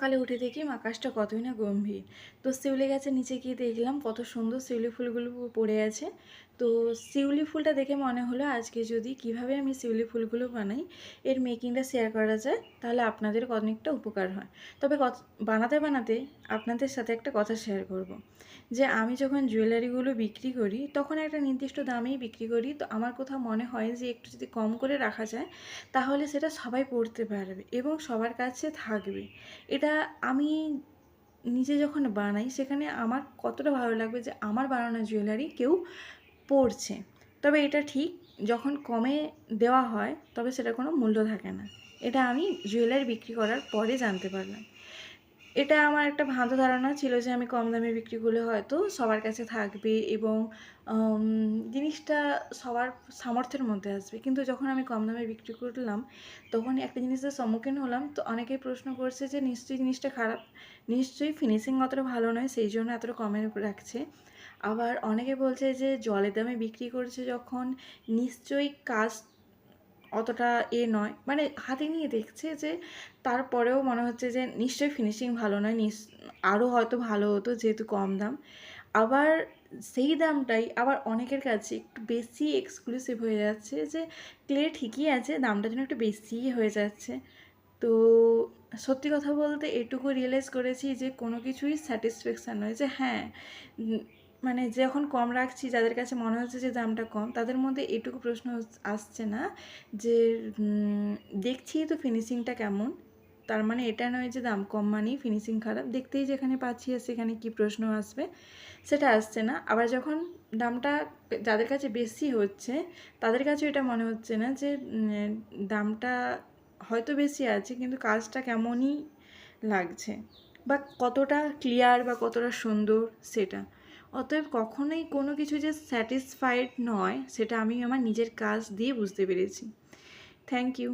সকালে উঠে দেখি আকাশটা কতই না গম্ভীর। তো শিউলি গাছের নিচে গিয়ে দেখলাম কত সুন্দর শিউলি ফুলগুলো পড়ে আছে। তো শিউলি ফুলটা দেখে মনে হলো আজকে যদি কিভাবে আমি শিউলি ফুলগুলো বানাই এর মেকিংটা শেয়ার করা যায় তাহলে আপনাদের অনেকটা উপকার হয়। তবে বানাতে বানাতে আপনাদের সাথে একটা কথা শেয়ার করব, যে আমি যখন জুয়েলারিগুলো বিক্রি করি তখন একটা নির্দিষ্ট দামেই বিক্রি করি। তো আমার কোথাও মনে হয় যে একটু যদি কম করে রাখা যায় তাহলে সেটা সবাই পড়তে পারবে এবং সবার কাছে থাকবে। এটা আমি নিজে যখন বানাই সেখানে আমার কতটা ভালো লাগবে যে আমার বানানো জুয়েলারি কেউ পড়ছে। তবে এটা ঠিক, যখন কমে দেওয়া হয় তবে সেটা কোনো মূল্য থাকে না। এটা আমি জুয়েলারি বিক্রি করার পরে জানতে পারলাম। এটা আমার একটা ভ্রান্ত ধারণা ছিল যে আমি কম দামে বিক্রি করলে হয়তো সবার কাছে থাকবে এবং জিনিসটা সবার সামর্থ্যের মধ্যে আসবে। কিন্তু যখন আমি কম দামে বিক্রি করলাম তখন একটা জিনিসের সম্মুখীন হলাম। তো অনেকেই প্রশ্ন করছে যে নিশ্চয়ই জিনিসটা খারাপ, নিশ্চয়ই ফিনিশিং অতটা ভালো নয় সেই জন্য এতটা কমে রাখছে। আবার অনেকে বলছে যে জলের দামে বিক্রি করছে যখন, নিশ্চয়ই কাজ অতটা নয়, মানে হাতে নিয়ে দেখছে যে তারপরেও মনে হচ্ছে যে নিশ্চয়ই ফিনিশিং ভালো নয়, আরও হয়তো ভালো হতো যেহেতু কম দাম। আবার সেই দামটাই আবার অনেকের কাছে একটু বেশি এক্সক্লুসিভ হয়ে যাচ্ছে, যে ক্লে ঠিকই আছে, দামটা যেন একটু বেশিই হয়ে যাচ্ছে। তো সত্যি কথা বলতে এটুকু রিয়েলাইজ করেছি যে কোনো কিছুই স্যাটিসফ্যাকশান নয়, যে হ্যাঁ মানে যখন কম রাখছি যাদের কাছে মনে হচ্ছে যে দামটা কম তাদের মধ্যে এটুকু প্রশ্ন আসছে না যে দেখছি তো ফিনিশিংটা কেমন, তার মানে এটা নয় যে দাম কম মানেই ফিনিশিং খারাপ, দেখতেই যেখানে পাচ্ছি সেখানে কি প্রশ্ন আসবে সেটা আসছে না। আবার যখন দামটা যাদের কাছে বেশি হচ্ছে তাদের কাছে এটা মনে হচ্ছে না যে দামটা হয়তো বেশি আছে কিন্তু কাজটা কেমনই লাগছে বা কতটা ক্লিয়ার বা কতটা সুন্দর সেটা। অতএব কখনোই কোনো কিছু যে স্যাটিসফাইড নয় সেটা আমি আমার নিজের কাজ দিয়ে বুঝতে পেরেছি। Thank you.